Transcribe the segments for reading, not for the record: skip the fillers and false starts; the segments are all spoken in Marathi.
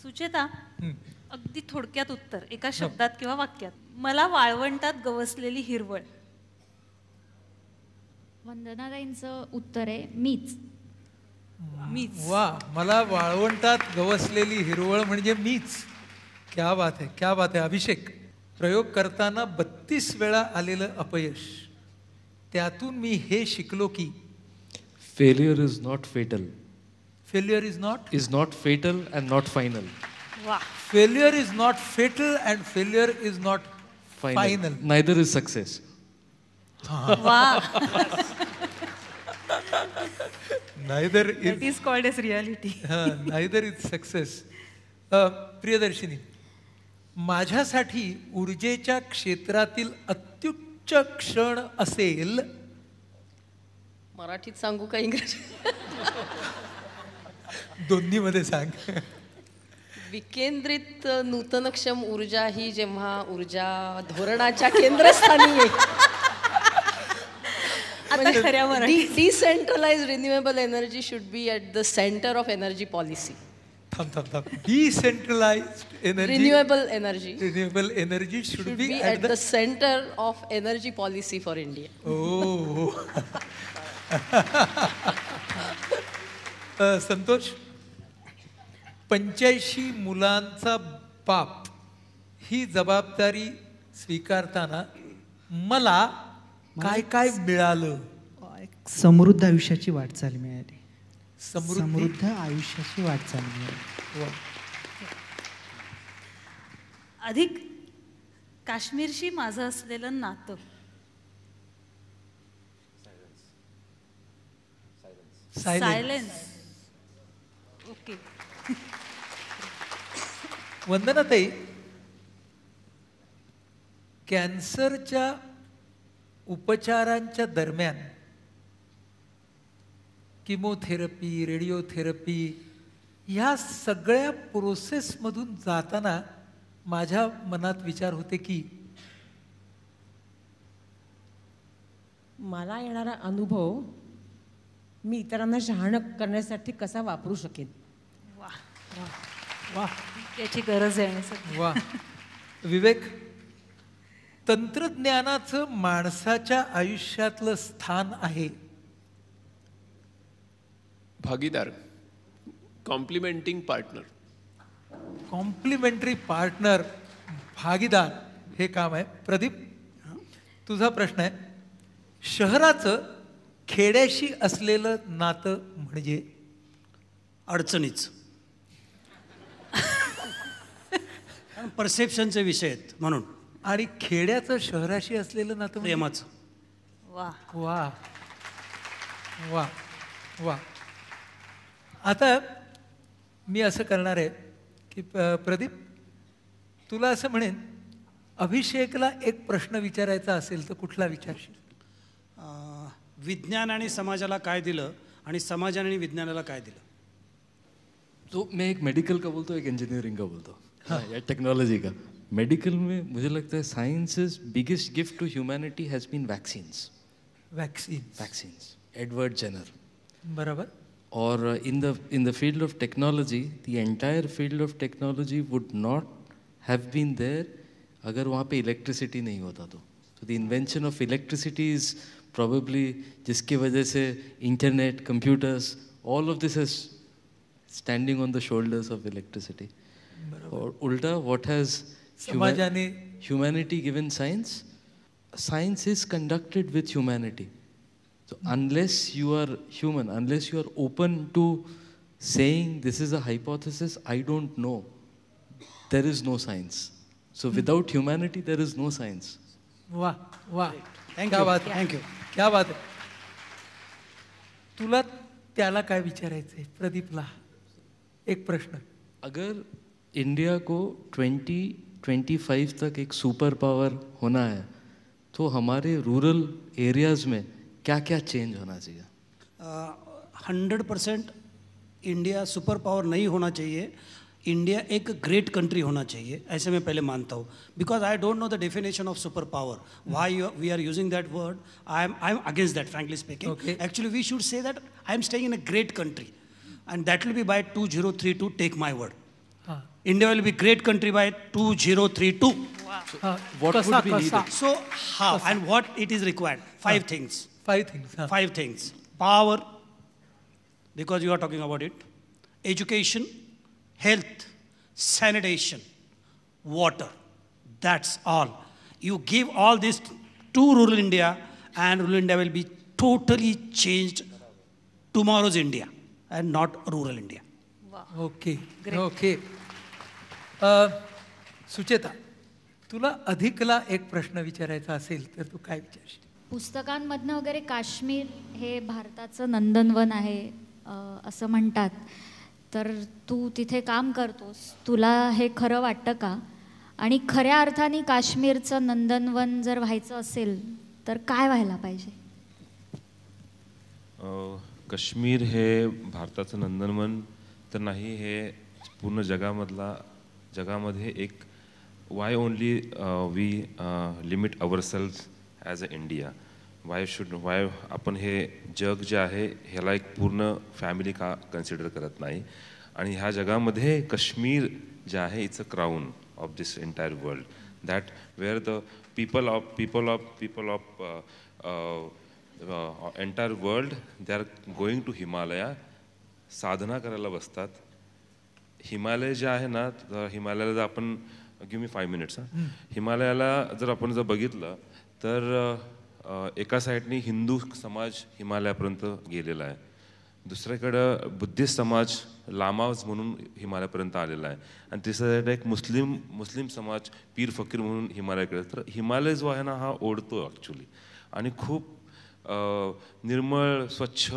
सुचेता, अगदी थोडक्यात उत्तर एका शब्दात किंवा वाक्यात. मला वाळवंटात गवसलेली हिरवळ. वंदनाताईंचं उत्तर आहे मीच. मीच. वा, मला वाळवंटात गवसलेली हिरवळ म्हणजे मीच. क्या बात आहे, क्या बात आहे. अभिषेक, प्रयोग करताना 32 वेळा आलेलं अपयश, त्यातून मी हे शिकलो की failure is not fatal. Failure is not fatal and not final. वा. Failure is not fatal and failure is not final. Neither is success. वा. Neither That is called as reality. Neither is success. Priyadarshini, माझ्यासाठी ऊर्जेच्या क्षेत्रातील अत्युच्च क्षण असेल. मराठीत सांगू का इंग्रजी? दोन्ही मध्ये सांग. विकेंद्रित नूतनक्षम ऊर्जा ही जेव्हा ऊर्जा धोरणाच्या केंद्रस्थानी येईल. Decentralise renewable energy should be at the centre of energy policy. Decentralised energy, renewable energy should be at the centre of energy policy for India. ओ. संतोष, 85 मुलांचा बाप ही जबाबदारी स्वीकारताना मला काय काय मिळालं? समृद्ध आयुष्याची वाटचाल मिळाली. समृद्ध आयुष्याची वाटचाल मिळाली. अधिक काश्मीरशी माझं असलेलं नातं. सायलेन्स. ओके. वंदनाताई, कॅन्सरच्या उपचारांच्या दरम्यान किमोथेरपी, रेडिओथेरपी ह्या सगळ्या प्रोसेसमधून जाताना माझ्या मनात विचार होते की मला येणारा अनुभव मी इतरांना शहाणं करण्यासाठी कसा वापरू शकेन. वा वा, याची गरज आहे. वा. विवेक, तंत्रज्ञानाचं माणसाच्या आयुष्यातलं स्थान आहे. भागीदार, कॉम्प्लिमेंटिंग पार्टनर. कॉम्प्लिमेंटरी पार्टनर, भागीदार हे काम आहे. प्रदीप, तुझा प्रश्न आहे. शहराचं खेड्याशी असलेलं नातं म्हणजे अडचणीच. परसेप्शनचे विषय आहेत म्हणून. आणि खेड्याचं शहराशी असलेलं नातं प्रेमाचं. वा वा वा वा. आता मी असं करणार आहे की प्रदीप, तुला असं म्हणेन, अभिषेकला एक प्रश्न विचारायचा असेल तर कुठला विचारशील? विज्ञान आणि समाजाला काय दिलं आणि समाजाने विज्ञानाला काय दिलं? तो मैं एक मेडिकल का बोलता हूँ, एक इंजीनियरिंग का बोलता हूँ. हाँ, या टेक्नोलॉजी का. मेडिकल में मुझे लगता है science's biggest gift to humanity has been vaccines. Vaccines. Edward Jenner. बराबर. और in the field of technology, the entire field of technology would not have been there अगर वहाँ पे इलेक्ट्रिसिटी नहीं होता तो. So the invention of electricity is probably जिसकी वजह से internet, computers, all of this is standing on the shoulders of electricity. और उल्टा, what has humanity given science? Science is conducted with humanity. So unless you are human, unless you are open to saying this is a hypothesis, I don't know, there is no science. So without humanity, there is no science. वाह वाह, थँक क्या यू. बात है, थँक यू. क्या बात है. तुला त्याला काय विचारायचंय प्रदीपला? एक प्रश्न. अगर इंडिया को 2025 तक एक सुपर पावर होना है तो हमारे रूरल एरियाज में क्या क्या चेंज होना चाहिए? 100% इंडिया सुपर पावर नहीं होना चाहिए. इंडिया एक ग्रेट कंट्री होना चाहिए, ऐसे मैं पहले मानता हूँ. Because I don't know the definition of super power. Why we are using that word, I am against that, frankly speaking. Actually we should say that I am staying in a great country and that will be by 2032, take my word. India will be great country by 2032. What would be needed? So how and what it is required? Five things. Five things. Power, because you are talking about it. Education, health, sanitation, water. That's all. You give all this to rural India, and rural India will be totally changed. Tomorrow's India, and not rural India. Okay okay. Sucheta, तुला अधिकला एक प्रश्न विचारायचा असेल तर तू काय विचारशील? पुस्तकांमधनं वगैरे काश्मीर हे भारताचं नंदनवन आहे असं म्हणतात, तर तू तिथे काम करतोस, तुला हे खरं वाटतं का? आणि खऱ्या अर्थाने काश्मीरचं नंदनवन जर व्हायचं असेल तर काय व्हायला पाहिजे? काश्मीर हे भारताचं नंदनवन तर नाही, हे पूर्ण जगामध्ये एक why only we limit our self as a India. Why आपण हे जग जे आहे ह्याला एक पूर्ण फॅमिली का कन्सिडर करत नाही. आणि ह्या जगामध्ये काश्मीर जे आहे it's a crown of this entire world, that where the people of entire world, they are going to Himalaya, साधना करायला बसतात. हिमालय जे आहे ना, हिमालयाला जर आपण गिव्ह मी 5 मिनिट्स हिमालयाला जर आपण बघितलं तर एका साईडनी हिंदू समाज हिमालयापर्यंत गेलेला आहे, दुसरीकडं बुद्धिस्ट समाज लामाज म्हणून हिमालयापर्यंत आलेला आहे, आणि तिसऱ्या साईडला एक मुस्लिम समाज पीर फकीर म्हणून हिमालयाकडे. तर हिमालय जो आहे ना हा ओढतो ॲक्च्युली, आणि खूप निर्मळ स्वच्छ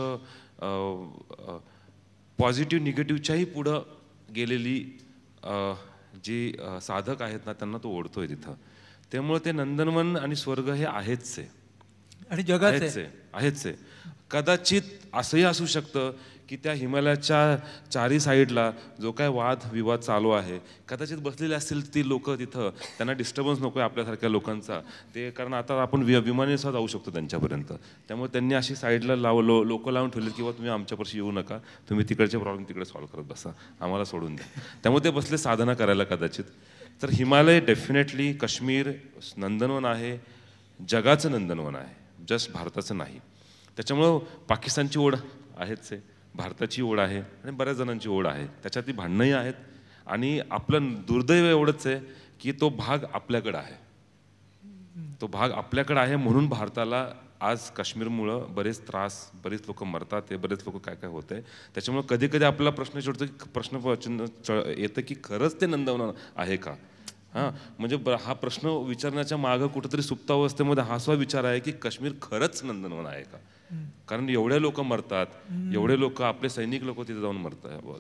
पॉझिटिव्ह निगेटिव्हच्याही पुढं गेलेली जी साधक आहेत ना त्यांना तो ओढतोय तिथं. त्यामुळे ते नंदनवन आणि स्वर्ग हे आहेच आहे, आणि जगाचे आहेच आहे. कदाचित असंही असू शकतं की त्या हिमालयाच्या चारी साईडला जो काय वादविवाद चालू आहे, कदाचित बसलेले असतील ती लोक तिथं, त्यांना डिस्टर्बन्स नको आहे आपल्यासारख्या लोकांचा, ते कारण आता आपण विमाने सुद्धा जाऊ शकतो त्यांच्यापर्यंत. त्यामुळे त्यांनी अशी साईडला लोक लावून ठेवले किंवा तुम्ही आमच्यापाशी येऊ नका, तुम्ही तिकडचे प्रॉब्लेम तिकडे सॉल्व्ह करत बसा, आम्हाला सोडून द्या. त्यामुळे ते बसले साधना करायला कदाचित. तर हिमालय डेफिनेटली, काश्मीर नंदनवन आहे, जगाचं नंदनवन आहे, जस्ट भारताचं नाही. त्याच्यामुळं पाकिस्तानची ओढ आहेच आहे, भारताची ओढ आहे, आणि बऱ्याच जणांची ओढ आहे, त्याच्यातली भांडणंही आहेत. आणि आपलं दुर्दैव एवढंच आहे की तो भाग आपल्याकडं आहे, तो भाग आपल्याकडं आहे, म्हणून भारताला आज काश्मीरमुळं बरेच त्रास, बरेच लोक मरतात, ते बरेच लोक काय काय होत आहे. त्याच्यामुळं कधी कधी आपला प्रश्न चिडतो की प्रश्न येतं की खरंच ते नंदनवन आहे का? म्हणजे हा प्रश्न विचारण्याच्या मागं कुठेतरी सुप्तावस्थेमध्ये हा सुद्धा विचार आहे की काश्मीर खरंच नंदनवन आहे का? कारण एवढे लोक मरतात, एवढे लोक, आपले सैनिक लोक तिथे जाऊन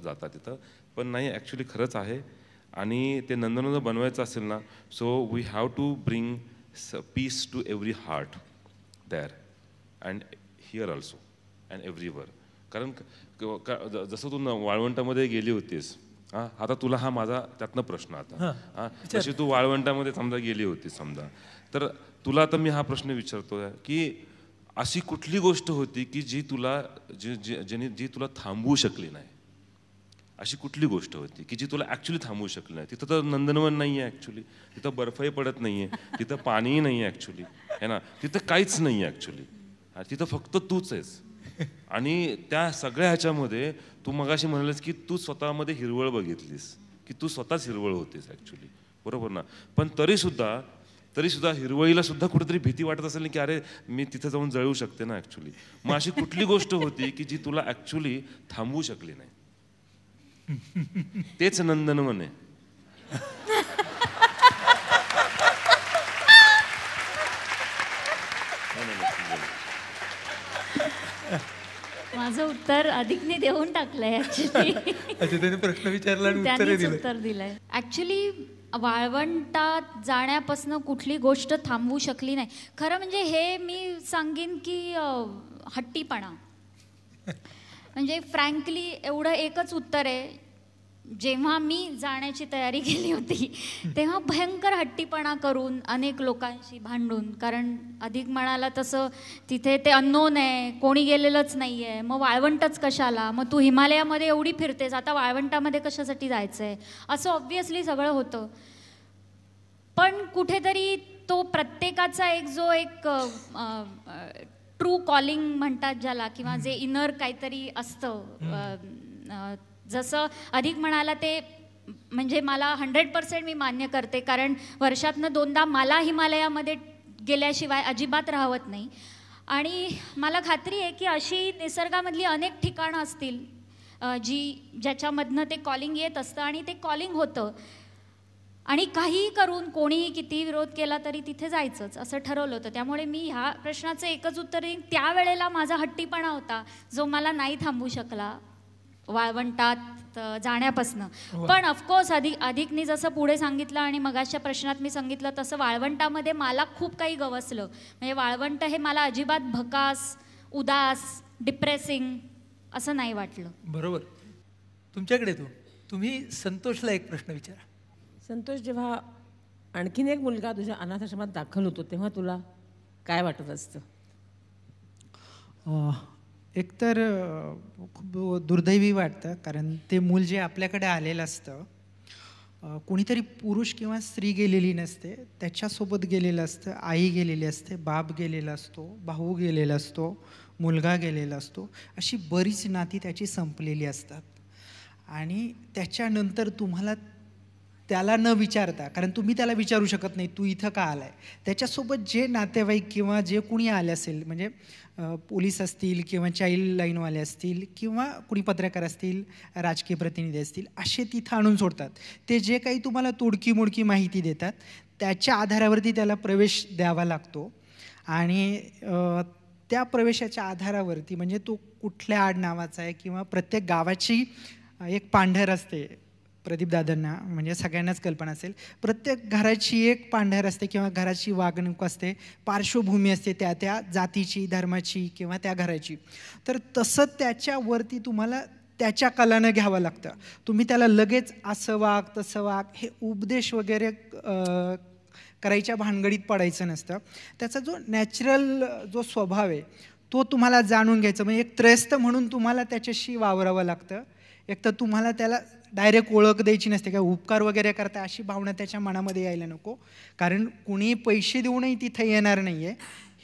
जातात तिथं, पण नाही, ॲक्च्युली खरंच आहे. आणि ते नंदनवन बनवायचं असेल ना, so we have to bring peace to every heart there and here also and everywhere. कारण जसं तू वाळवंटामध्ये गेली होतीस, आता तुला हा माझा त्यातनं प्रश्न आता, जशी तू वाळवंटामध्ये समजा गेली होतीस समजा, तर तुला आता मी हा प्रश्न विचारतोय की अशी कुठली गोष्ट होती की जी तुला थांबवू शकली नाही? अशी कुठली गोष्ट होती की जी तुला ॲक्च्युली थांबवू शकली नाही? तिथं तर नंदनवन नाही आहे ॲक्च्युली, तिथं बर्फही पडत नाही आहे, तिथं पाणीही नाही आहे ॲक्च्युली, है ना, तिथं काहीच नाही आहे ॲक्च्युली, तिथं फक्त तूच आहेस. आणि त्या सगळ्या ह्याच्यामध्ये तू मगाशी म्हणालीस की तू स्वतःमध्ये हिरवळ बघितलीस, की तू स्वतःच हिरवळ होतीस ॲक्च्युली, बरोबर ना? पण तरी सुद्धा हिरवळीला सुद्धा कुठेतरी भीती वाटत असेल की अरे मी तिथे जाऊन जळू शकते ना ॲक्च्युली. मग अशी कुठली गोष्ट होती की जी तुला ॲक्च्युली थांबवू शकली नाही? तेच नंदनवन आहे. माझं उत्तर अधिकने देऊन टाकलंय ऍक्च्युली. त्याने प्रश्न विचारला आणि उत्तर दिलंय. ऍक्च्युली वाळवंटात जाण्यापासून कुठली गोष्ट थांबवू शकली नाही. खरं म्हणजे हे मी सांगेन की हट्टीपणा. म्हणजे फ्रँकली एवढं एकच उत्तर आहे, जेव्हा मी जाण्याची तयारी केली होती तेव्हा भयंकर हट्टीपणा करून अनेक लोकांशी भांडून, कारण अधिक म्हणाला तसं तिथे ते अननोन आहे, कोणी गेलेलंच नाही आहे, मग वाळवंटच कशाला, मग तू हिमालयामध्ये एवढी फिरतेस आता वाळवंटामध्ये कशासाठी जायचं आहे, असं ऑब्व्हियसली सगळं होतं. पण कुठेतरी तो प्रत्येकाचा एक ट्रू कॉलिंग म्हणतात ज्याला, किंवा जे इनर काहीतरी असतं, जसं अधिक म्हणाला ते म्हणजे मला 100% मी मान्य करते, कारण वर्षातनं 2दा मला हिमालयामध्ये गेल्याशिवाय अजिबात राहत नाही. आणि मला खात्री आहे की अशी निसर्गामधली अनेक ठिकाणं असतील ज्याच्यामधनं ते कॉलिंग येत असतं आणि ते कॉलिंग होतं, आणि काहीही करून कोणीही किती विरोध केला तरी तिथे जायचंच असं ठरवलं होतं. त्यामुळे मी ह्या प्रश्नाचं एकच उत्तर देईन, त्यावेळेला माझा हट्टीपणा होता जो मला नाही थांबू शकला वाळवंटात जाण्यापासनं. पण ऑफकोर्स अधिकनी जसं पुढे सांगितलं आणि मगाच्या प्रश्नात मी सांगितलं तसं वाळवंटामध्ये मला खूप काही गवसलं. म्हणजे वाळवंट हे मला अजिबात भकास, उदास, डिप्रेसिंग असं नाही वाटलं. बरोबर. तुमच्याकडे तुम्ही संतोषला एक प्रश्न विचारा. संतोष, जेव्हा आणखीन एक मुलगा तुझ्या अनाथाश्रमात दाखल होतो तेव्हा तुला काय वाटत असतं? एकतर खूप दुर्दैवी वाटतं, कारण ते मूल जे आपल्याकडे आलेलं असतं कोणीतरी पुरुष किंवा स्त्री गेलेली नसते, त्याच्यासोबत गेलेलं असतं, आई गेलेली असते, बाप गेलेला असतो, भाऊ गेलेला असतो, मुलगा गेलेला असतो, अशी बरीच नाती त्याची संपलेली असतात. आणि त्याच्यानंतर तुम्हाला त्याला न विचारता, कारण तुम्ही त्याला विचारू शकत नाही तू इथं का आलाय, त्याच्यासोबत जे नातेवाईक किंवा जे कुणी आले असेल, म्हणजे पोलीस असतील किंवा चाइल्ड लाईनवाले असतील किंवा कुणी पत्रकार असतील, राजकीय प्रतिनिधी असतील, असे तिथं आणून सोडतात. ते जे काही तुम्हाला तोडकी मोडकी माहिती देतात त्याच्या आधारावरती त्याला प्रवेश द्यावा लागतो. आणि त्या प्रवेशाच्या आधारावरती म्हणजे तो कुठल्या आडनावाचा आहे किंवा प्रत्येक गावाची एक पांढर असते. प्रदीप दादांना म्हणजे सगळ्यांनाच कल्पना असेल, प्रत्येक घराची एक पांढर असते किंवा घराची वागणूक असते, पार्श्वभूमी असते त्या त्या जातीची, धर्माची किंवा त्या घराची. तर तसं त्याच्यावरती तुम्हाला त्याच्या कलानं घ्यावं लागतं. तुम्ही त्याला लगेच असं वाग तसं वाग हे उपदेश वगैरे करायच्या भानगडीत पडायचं नसतं. त्याचा जो नॅचरल जो स्वभाव आहे तो तुम्हाला जाणून घ्यायचा. म्हणजे एक त्रयस्थ म्हणून तुम्हाला त्याच्याशी वावरावं लागतं. एक तर तुम्हाला त्याला डायरेक्ट ओळख द्यायची नसते, काय उपकार वगैरे करता अशी भावना त्याच्या मनामध्ये यायला नको, कारण कुणी पैसे देऊनही तिथं येणार नाही आहे.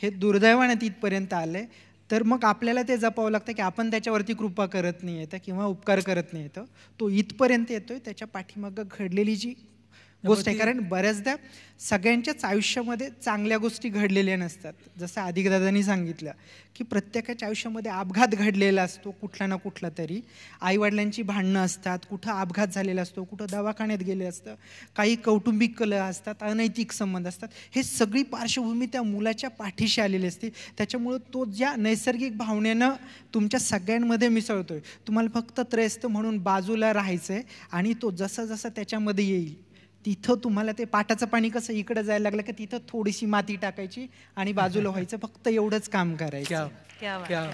हे दुर्दैवानं तिथपर्यंत आलं आहे. तर मग आपल्याला ते जपावं लागतं की आपण त्याच्यावरती कृपा करत नाही येतं किंवा उपकार करत नाही येतं. तो इथपर्यंत येतोय त्याच्या पाठीमागं घडलेली जी गोष्ट आहे, कारण बऱ्याचदा सगळ्यांच्याच आयुष्यामध्ये चांगल्या गोष्टी घडलेल्या नसतात. जसं अधिकदादांनी सांगितलं की प्रत्येकाच्या आयुष्यामध्ये अपघात घडलेला असतो कुठला ना कुठला तरी. आईवडिलांची भांडणं असतात, कुठं अपघात झालेला असतो, कुठं दवाखान्यात गेले असतं, काही कौटुंबिक कलह असतात, अनैतिक संबंध असतात. हे सगळी पार्श्वभूमी त्या मुलाच्या पाठीशी आलेली असते. त्याच्यामुळं तो ज्या नैसर्गिक भावनेनं तुमच्या सगळ्यांमध्ये मिसळतोय, तुम्हाला फक्त त्रयस्थ म्हणून बाजूला राहायचं आहे. आणि तो जसं जसं त्याच्यामध्ये येईल तिथं तुम्हाला ते पाटाचं पाणी कसं इकडं जायला लागलं की तिथं थोडीशी माती टाकायची आणि बाजूला व्हायचं, फक्त एवढंच काम करायचं.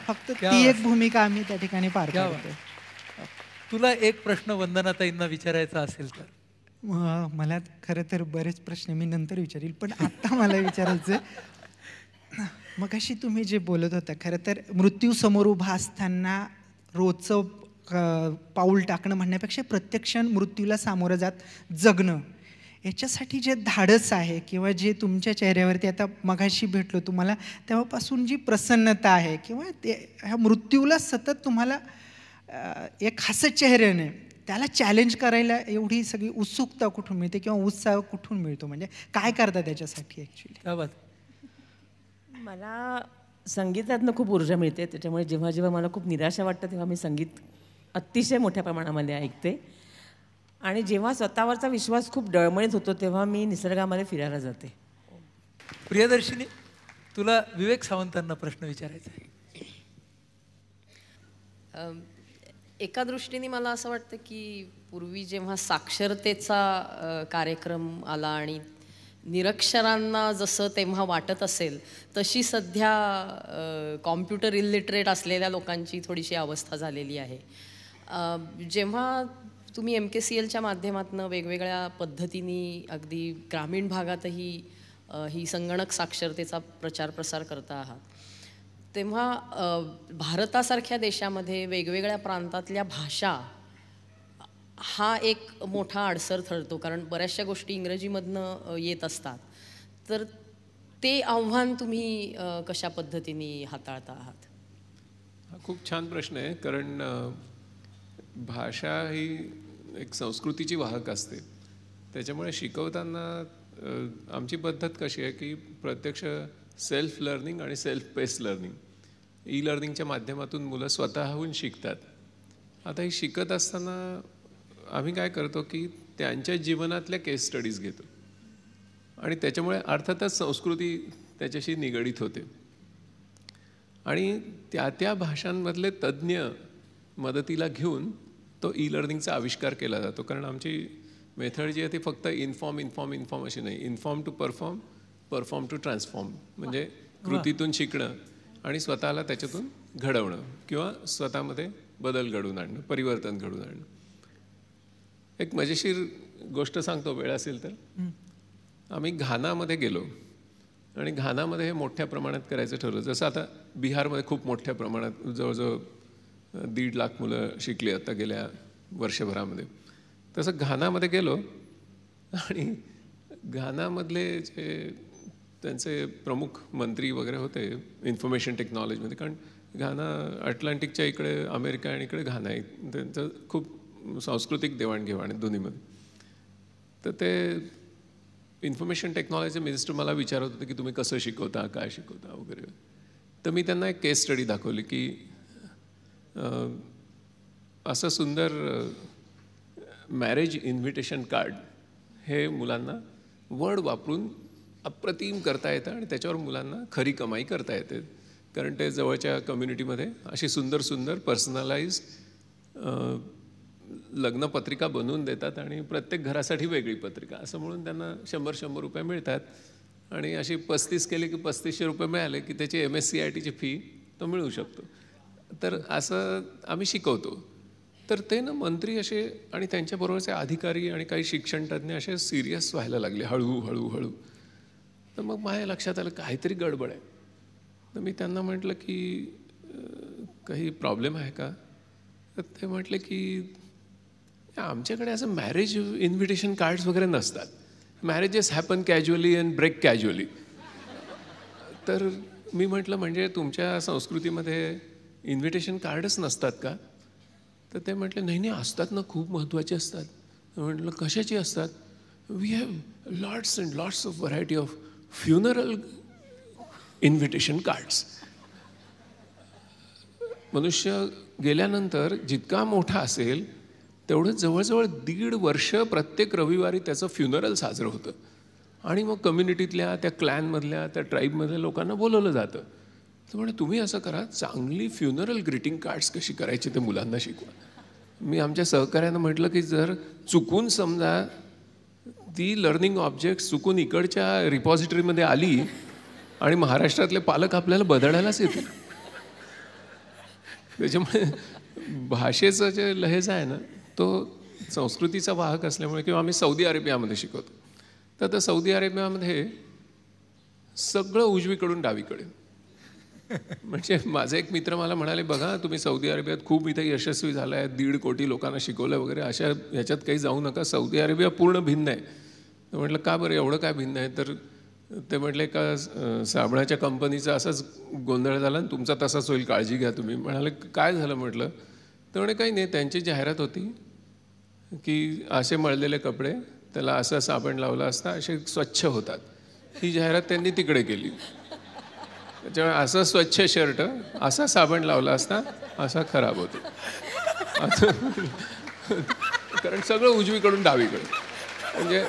फक्त ती एक भूमिका आम्ही त्या ठिकाणी पार पाडतो. तुला एक प्रश्न वंदनाताईंना विचारायचा असेल तर? मला खरं तर बरेच प्रश्न मी नंतर विचारील, पण आत्ता मला विचारायचं, मग अशी तुम्ही जे बोलत होता, खरं तर मृत्यू समोर उभा असताना रोजचं पाऊल टाकणं म्हणण्यापेक्षा प्रत्यक्ष मृत्यूला सामोरं जात जगणं, याच्यासाठी जे धाडस आहे किंवा जे तुमच्या चेहऱ्यावरती आता मगाशी भेटलो तुम्हाला तेव्हापासून जी प्रसन्नता आहे किंवा ते ह्या मृत्यूला सतत तुम्हाला एक हसत चेहऱ्याने त्याला चॅलेंज करायला एवढी सगळी उत्सुकता कुठून मिळते किंवा उत्साह कुठून मिळतो, म्हणजे काय करता त्याच्यासाठी ॲक्च्युली? मला संगीतातनं खूप ऊर्जा मिळते. त्याच्यामुळे जेव्हा जेव्हा मला खूप निराशा वाटतं तेव्हा मी संगीत अतिशय मोठ्या प्रमाणामध्ये ऐकते. आणि जेव्हा स्वतःवरचा विश्वास खूप डळमळीत होतो तेव्हा मी निसर्गामध्ये फिरायला जाते. प्रियदर्शिनी, तुला विवेक सावंतांना प्रश्न विचारायचा आहे. एका दृष्टीने मला असं वाटतं की पूर्वी जेव्हा साक्षरतेचा कार्यक्रम आला आणि निरक्षरांना जसं तेव्हा वाटत असेल तशी सध्या कॉम्प्युटर इलिटरेट असलेल्या लोकांची थोडीशी अवस्था झालेली आहे. जेव्हा तुम्ही MKCLच्या माध्यमातून वेगवेगळ्या पद्धतीने अगदी ग्रामीण भागातही ही संगणक साक्षरतेचा प्रचार प्रसार करता आहात, तेव्हा भारतासारख्या देशामध्ये वेगवेगळ्या प्रांतातल्या भाषा हा एक मोठा अडसर ठरतो, कारण बऱ्याचशा गोष्टी इंग्रजीमधनं येत असतात. तर ते आव्हान तुम्ही कशा पद्धतीने हाताळता आहात? हा खूप छान प्रश्न आहे, कारण भाषा ही एक संस्कृतीची वाहक असते. त्याच्यामुळे शिकवताना आमची पद्धत कशी आहे की प्रत्यक्ष सेल्फ लर्निंग आणि सेल्फ पेस लर्निंग, ई लर्निंगच्या माध्यमातून मुलं स्वतःहून शिकतात. आता ही शिकत असताना आम्ही काय करतो की त्यांच्या जीवनातल्या केस स्टडीज घेतो आणि त्याच्यामुळे अर्थातच संस्कृती त्याच्याशी निगडीत होते आणि त्या त्या भाषांमधले तज्ज्ञ मदतीला घेऊन तो ई लर्निंगचा आविष्कार केला जातो. कारण आमची मेथड जी आहे ती फक्त इन्फॉर्म अशी नाही, inform to perform, perform to transform, म्हणजे कृतीतून शिकणं आणि स्वतःला त्याच्यातून घडवणं किंवा स्वतःमध्ये बदल घडवून आणणं, परिवर्तन घडवून आणणं. एक मजेशीर गोष्ट सांगतो वेळ असेल तर. आम्ही घानामध्ये गेलो आणि घानामध्ये हे मोठ्या प्रमाणात करायचं ठरवलं. जसं आता बिहारमध्ये खूप मोठ्या प्रमाणात जवळजवळ 1.5 लाख मुलं शिकली आता गेल्या वर्षभरामध्ये. तसं घानामध्ये गेलो आणि घानामधले जे त्यांचे प्रमुख मंत्री वगैरे होते इन्फॉर्मेशन टेक्नॉलॉजीमध्ये, कारण घाना अटलांटिकच्या इकडे अमेरिका आणि इकडे घाना आहे, त्यांचं खूप सांस्कृतिक देवाणघेवाण आहे दोन्हीमध्ये. तर ते इन्फॉर्मेशन टेक्नॉलॉजीचे मिनिस्टर मला विचारत होते की तुम्ही कसं शिकवता, काय शिकवता वगैरे. तर मी त्यांना एक केस स्टडी दाखवली की असं सुंदर मॅरेज इन्व्हिटेशन कार्ड हे मुलांना वर्ड वापरून अप्रतिम करता येतं आणि त्याच्यावर मुलांना खरी कमाई करता येते. कारण ते जवळच्या कम्युनिटीमध्ये अशी सुंदर सुंदर पर्सनलाइज लग्नपत्रिका बनवून देतात आणि प्रत्येक घरासाठी वेगळी पत्रिका असं म्हणून त्यांना 100-100 रुपये मिळतात. आणि अशी 35 केली की 3500 रुपये मिळाले की त्याची MSCITची फी तो मिळू शकतो. तर असं आम्ही शिकवतो. तर ते ना मंत्री असे आणि त्यांच्याबरोबरचे अधिकारी आणि काही शिक्षणतज्ञ असे सिरियस व्हायला लागले हळूहळू. तर मग माझ्या लक्षात आलं काहीतरी गडबड आहे. तर मी त्यांना म्हटलं की काही प्रॉब्लेम आहे का? तर ते म्हटले की आमच्याकडे असं मॅरेज इन्व्हिटेशन कार्ड्स वगैरे नसतात. Marriages happen casually and break casually. तर मी म्हटलं म्हणजे तुमच्या संस्कृतीमध्ये इन्व्हिटेशन कार्डच नसतात का? तर ते म्हटले नाही असतात ना, खूप महत्त्वाचे असतात. म्हटलं कशाची असतात? We have lots and lots of variety of funeral invitation cards. मनुष्य गेल्यानंतर जितका मोठा असेल तेवढं जवळजवळ 1.5 वर्ष प्रत्येक रविवारी त्याचं फ्युनरल साजरं होतं आणि मग कम्युनिटीतल्या त्या क्लॅनमधल्या त्या ट्राईबमधल्या लोकांना बोलवलं जातं. तर म्हणजे तुम्ही असं करा, चांगली फ्युनरल ग्रीटिंग कार्ड्स कशी करायची ते मुलांना शिकवा. मी आमच्या सहकार्यानं म्हटलं की जर चुकून समजा ती लर्निंग ऑब्जेक्ट चुकून इकडच्या रिपॉझिटरीमध्ये आली आणि महाराष्ट्रातले पालक आपल्याला बदलायलाच येतील. त्याच्यामुळे भाषेचं जे लहेजा आहे ना तो संस्कृतीचा वाहक असल्यामुळे, किंवा आम्ही सौदी अरेबियामध्ये शिकवतो. तर त्या सौदी अरेबियामध्ये सगळं उजवीकडून डावीकडे. म्हणजे माझे एक मित्र मला म्हणाले बघा तुम्ही सौदी अरेबियात खूप इथे यशस्वी झाला आहे, 1.5 कोटी लोकांना शिकवलं वगैरे, अशा ह्याच्यात काही जाऊ नका, सौदी अरेबिया पूर्ण भिन्न आहे. तर म्हटलं का बरं एवढं काय भिन्न आहे? तर ते म्हटले का साबणाच्या कंपनीचा असाच गोंधळ झाला आणि तुमचा तसाच होईल, काळजी घ्या तुम्ही. म्हणाले काय झालं? म्हटलं तर म्हणे काही नाही, त्यांची जाहिरात होती की असे मळलेले कपडे त्याला असं साबण लावला असता असे स्वच्छ होतात. ही जाहिरात त्यांनी तिकडे केली. त्याच्यामुळे असं स्वच्छ शर्ट असा साबण लावला असता असा खराब होतो. कारण सगळं उजवीकडून डावीकडे.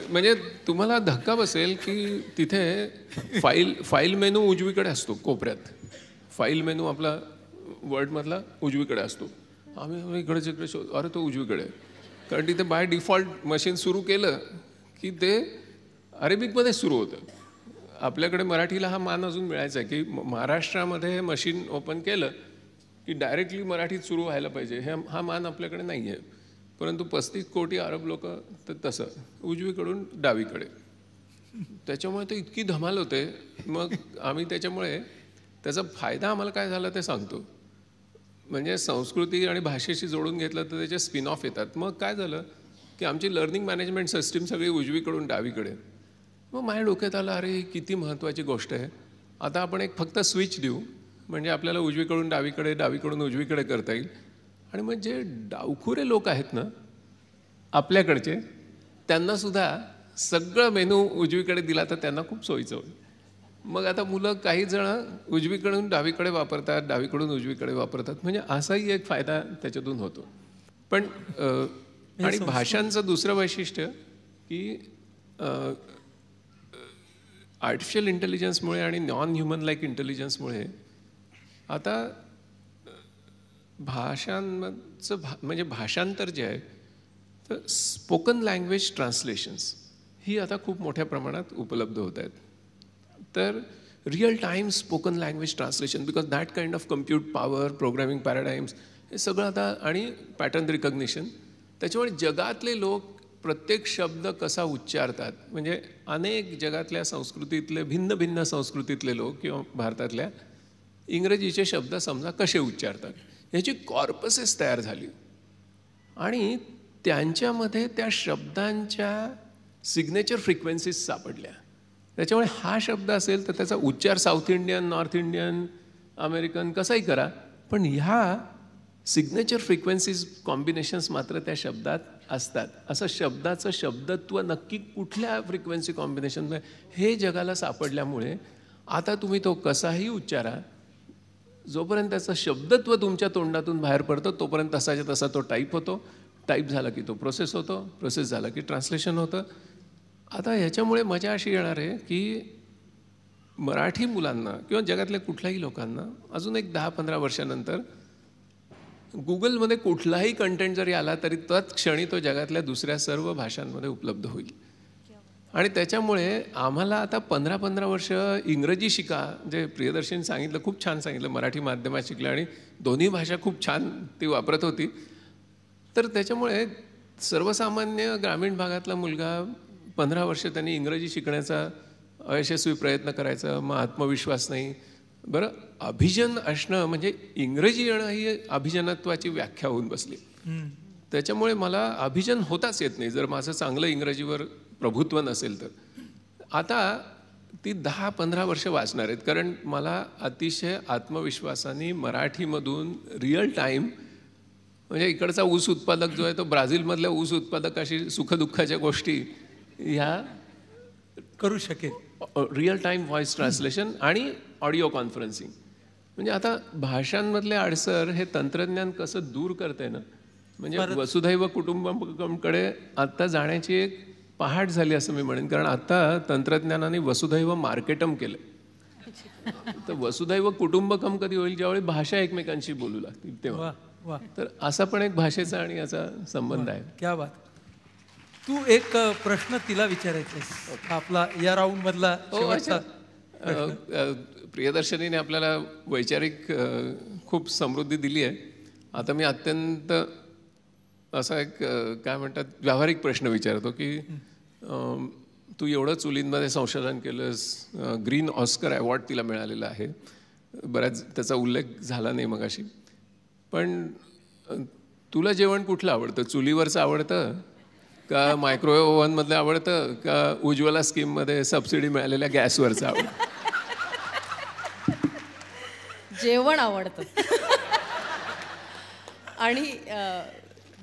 म्हणजे तुम्हाला धक्का बसेल की तिथे फाईल मेनू उजवीकडे असतो कोपऱ्यात. फाईल मेनू आपला वर्डमधला उजवीकडे असतो. आम्ही इकडे शोध, अरे तो उजवीकडे. कारण तिथे बाय डिफॉल्ट मशीन सुरू केलं की ते अरेबिकमध्ये सुरू होतं. आपल्याकडे मराठीला हा मान अजून मिळायचा आहे की महाराष्ट्रामध्ये हे मशीन ओपन केलं की डायरेक्टली मराठीत सुरू व्हायला पाहिजे हा मान आपल्याकडे नाही आहे. परंतु 35 कोटी अरब लोक तर तसं उजवीकडून डावीकडे, त्याच्यामुळे ते इतकी धमाल होते. मग आम्ही त्याच्यामुळे त्याचा फायदा आम्हाला काय झाला ते सांगतो. म्हणजे संस्कृती आणि भाषेशी जोडून घेतलं तर त्याचे स्पिन ऑफ येतात. मग काय झालं की आमची लर्निंग मॅनेजमेंट सिस्टीम सगळी उजवीकडून डावीकडे. मग माझ्या डोक्यात आलं, अरे किती महत्त्वाची गोष्ट आहे. आता आपण एक फक्त स्विच देऊ म्हणजे आपल्याला उजवीकडून डावीकडे, डावीकडून उजवीकडे करता येईल. आणि मग जे डावखुरे लोक आहेत ना आपल्याकडचे, त्यांनासुद्धा सगळं मेनू उजवीकडे दिला तर त्यांना खूप सोयीचं होईल. मग आता मुलं काही जण उजवीकडून डावीकडे वापरतात, डावीकडून उजवीकडे वापरतात. म्हणजे असाही एक फायदा त्याच्यातून होतो. पण आणि भाषांचं दुसरं वैशिष्ट्य की आर्टिफिशियल इंटेलिजन्समुळे आणि नॉन ह्युमन लाईक इंटेलिजन्समुळे आता भाषांचं म्हणजे भाषांतर जे आहे तर स्पोकन लँग्वेज ट्रान्सलेशन्स ही आता खूप मोठ्या प्रमाणात उपलब्ध होत आहेत. तर real time spoken language translation, because that kind of compute power, programming paradigms हे सगळं आता, आणि पॅटर्न रिकग्निशन, त्याच्यामुळे जगातले लोक प्रत्येक शब्द कसा उच्चारतात. म्हणजे अनेक जगातल्या संस्कृतीतले, भिन्न भिन्न संस्कृतीतले लोक किंवा भारतातल्या इंग्रजीचे शब्द समजा कसे उच्चारतात याची कॉर्पसेस तयार झाली. आणि त्यांच्यामध्ये त्या शब्दांच्या सिग्नेचर फ्रिक्वेन्सीज सापडल्या. त्याच्यामुळे हा शब्द असेल तर त्याचा उच्चार south Indian, north Indian, American कसाही करा, पण ह्या सिग्नेचर फ्रिक्वेन्सीज कॉम्बिनेशन्स मात्र त्या शब्दात असतात. असं शब्दाचं शब्दत्व नक्की कुठल्या फ्रिक्वेन्सी कॉम्बिनेशन हे जगाला सापडल्यामुळे आता तुम्ही तो कसाही उच्चारा, जोपर्यंत त्याचं शब्दत्व तुमच्या तोंडातून बाहेर पडतं तोपर्यंत तसाच्या तसा तो टाईप होतो. टाईप झाला की तो प्रोसेस होतो, प्रोसेस झाला की ट्रान्सलेशन होतं. आता ह्याच्यामुळे मजा अशी येणार आहे की मराठी मुलांना किंवा जगातल्या कुठल्याही लोकांना अजून एक 10-15 वर्षानंतर गुगलमध्ये कुठलाही कंटेंट जरी आला तरी त्याच क्षणी तो जगातल्या दुसऱ्या सर्व भाषांमध्ये उपलब्ध होईल. आणि त्याच्यामुळे आम्हाला आता 15-15 वर्ष इंग्रजी शिका, जे प्रियदर्शनी सांगितलं, खूप छान सांगितलं. मराठी माध्यमात शिकलं आणि दोन्ही भाषा खूप छान ती वापरत होती. तर त्याच्यामुळे सर्वसामान्य ग्रामीण भागातला मुलगा 15 वर्ष त्यांनी इंग्रजी शिकण्याचा अयशस्वी प्रयत्न करायचा, मग आत्मविश्वास नाही. बरं, अभिजन असणं म्हणजे इंग्रजी येणं ही अभिजनत्वाची व्याख्या होऊन बसली. त्याच्यामुळे मला अभिजन होताच येत नाही जर माझं चांगलं इंग्रजीवर प्रभुत्व नसेल तर. आता ती 10-15 वर्ष वाचणार आहेत, कारण मला अतिशय आत्मविश्वासाने मराठीमधून रिअल टाईम, म्हणजे इकडचा ऊस उत्पादक जो आहे तो ब्राझीलमधल्या ऊस उत्पादकाशी सुखदुःखाच्या गोष्टी ह्या करू शकेल. रिअल टाईम व्हॉइस ट्रान्सलेशन आणि ऑडिओ कॉन्फरन्सिंग. म्हणजे आता भाषांमधले अडसर हे तंत्रज्ञान कसं दूर करतंय ना, म्हणजे वसुधैव कुटुंबकमकडे आत्ता जाण्याची एक पहाट झाली असं मी म्हणेन. कारण आता तंत्रज्ञानाने वसुधैव मार्केटम केलं. तर वसुधैव कुटुंबकम कधी होईल, ज्यावेळी भाषा एकमेकांशी बोलू लागतील तेव्हा. तर असा पण एक भाषेचा आणि याचा संबंध आहे. क्या बात. तू एक प्रश्न तिला विचारायचा आपला या राऊंड मधला शेवटचा. प्रियदर्शनीने आपल्याला वैचारिक खूप समृद्धी दिली आहे. आता मी अत्यंत असा एक काय म्हणतात व्यावहारिक प्रश्न विचारतो की तू एवढं चुलींमध्ये संशोधन केलंस, ग्रीन ऑस्कर अवॉर्ड तिला मिळालेला आहे, बऱ्याच त्याचा उल्लेख झाला नाही मगाशी. पण तुला जेवण कुठलं आवडतं? चुलीवरचं आवडतं का मायक्रोवेव्ह ओव्हनमधलं आवडतं का उज्ज्वला स्कीममध्ये सबसिडी मिळालेल्या गॅसवरचं आवडतं? जेवण आवडतं. आणि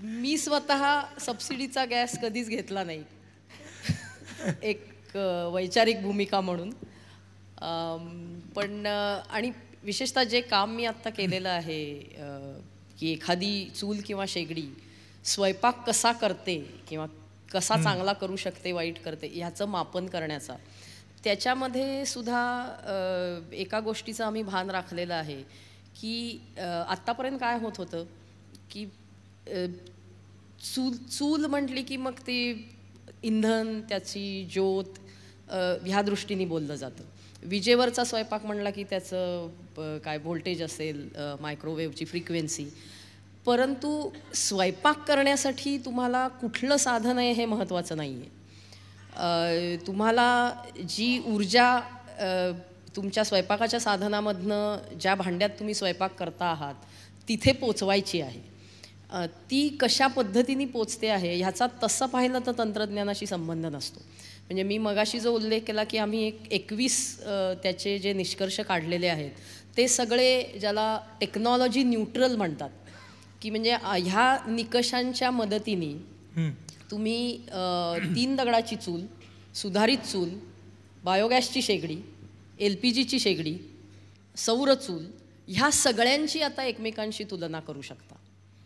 मी स्वतः सबसिडीचा गॅस कधीच घेतला नाही, एक वैचारिक भूमिका म्हणून. पण आणि विशेषतः जे काम मी आत्ता केलेलं आहे की एखादी चूल किंवा शेगडी स्वयंपाक कसा करते किंवा कसा चांगला करू शकते, वाईट करते, ह्याचं मापन करण्याचा, त्याच्यामध्ये सुद्धा एका गोष्टीचं आम्ही भान राखलेलं आहे की आत्तापर्यंत काय होत होतं की चूल म्हटली की मग ती इंधन, त्याची ज्योत ह्या दृष्टीने बोललं जातं. विजेवरचा स्वयंपाक म्हणला की त्याचं काय व्होल्टेज असेल, मायक्रोवेव्हची फ्रिक्वेन्सी, परंतु स्वयंपाक करण्यासाठी तुम्हाला कुठलं साधन आहे हे महत्त्वाचं नाही आहे. तुम्हाला जी ऊर्जा तुमच्या स्वयंपाकाच्या साधनामधनं ज्या भांड्यात तुम्ही स्वयंपाक करता आहात तिथे पोचवायची आहे, ती कशा पद्धतीने पोचते आहे ह्याचा तसं पाहिलं तर तंत्रज्ञानाशी संबंध नसतो. म्हणजे मी मगाशी जो उल्लेख केला की आम्ही 21 त्याचे जे निष्कर्ष काढलेले आहेत ते सगळे ज्याला टेक्नॉलॉजी न्यूट्रल म्हणतात, की म्हणजे ह्या निकषांच्या मदतीने तुम्ही 3 दगडाची चूल, सुधारित चूल, बायोगॅसची शेगडी, LPGची शेगडी, सौर चूल ह्या सगळ्यांची आता एकमेकांशी तुलना करू शकता.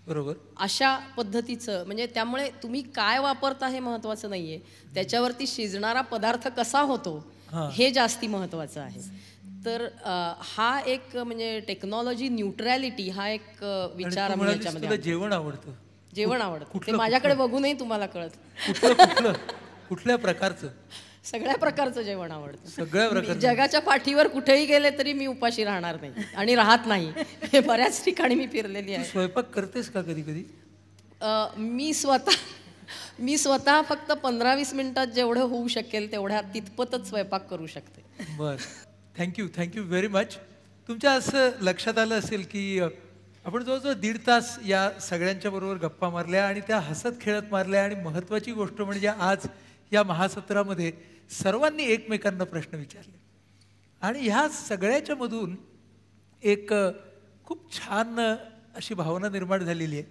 बरोबर. अशा पद्धतीचं म्हणजे त्यामुळे तुम्ही काय वापरता हे महत्त्वाचं नाही आहे, त्याच्यावरती शिजणारा पदार्थ कसा होतो हे जास्ती महत्त्वाचं आहे. तर हा एक म्हणजे टेक्नॉलॉजी न्यूट्रॅलिटी हा एक विचार आम्ही याच्यामध्ये. जेवण आवडतं? जेवण आवडतं ते माझ्याकडे बघूनही तुम्हाला कळत. कुठल्या प्रकारचं? सगळ्या प्रकारचं जेवण आवडतं. सगळ्या प्रकारचं. जगाच्या पाठीवर कुठेही गेले तरी मी उपाशी राहणार नाही आणि राहत नाही. हे बऱ्याच ठिकाणी मी फिरलेली आहे. स्वयंपाक करतेस का कधी कधी? मी स्वतः फक्त 15-20 मिनिटात जेवढं होऊ शकेल तेवढ्या तितपतच स्वयंपाक करू शकते. बरं, थँक्यू व्हेरी मच. तुमच्या असं लक्षात आलं असेल की आपण जवळजवळ 1.5 तास या सगळ्यांच्या बरोबर गप्पा मारल्या आणि त्या हसत खेळत मारल्या. आणि महत्त्वाची गोष्ट म्हणजे आज या महासत्रामध्ये सर्वांनी एकमेकांना प्रश्न विचारले आणि ह्या सगळ्याच्या मधून एक खूप छान अशी भावना निर्माण झालेली आहे.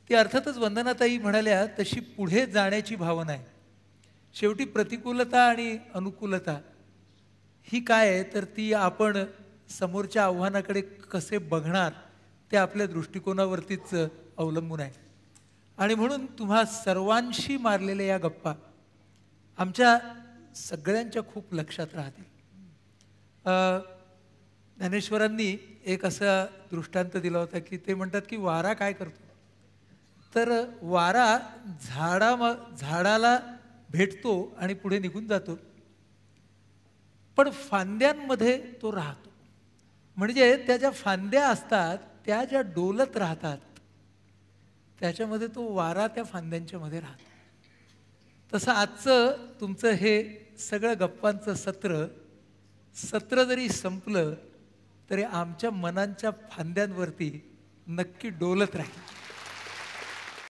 ती अर्थातच वंदनाताई म्हणाल्या तशी पुढे जाण्याची भावना आहे. शेवटी प्रतिकूलता आणि अनुकूलता ही काय आहे तर ती आपण समोरच्या आव्हानाकडे कसे बघणार ते आपल्या दृष्टिकोनावरतीच अवलंबून आहे. आणि म्हणून तुम्हा सर्वांशी मारलेल्या या गप्पा आमच्या सगळ्यांच्या खूप लक्षात राहतील. ज्ञानेश्वरांनी एक असा दृष्टांत दिला होता की ते म्हणतात की वारा काय करतो तर वारा झाडाला भेटतो आणि पुढे निघून जातो, पण फांद्यांमध्ये तो राहतो. म्हणजे त्या ज्या फांद्या असतात त्या ज्या डोलत राहतात त्याच्यामध्ये तो वारा त्या फांद्यांच्या मध्ये राहतो. तसं आजचं तुमचं हे सगळं गप्पांचं सत्र जरी संपलं तरी आमच्या मनांच्या फांद्यांवरती नक्की डोलत राहील.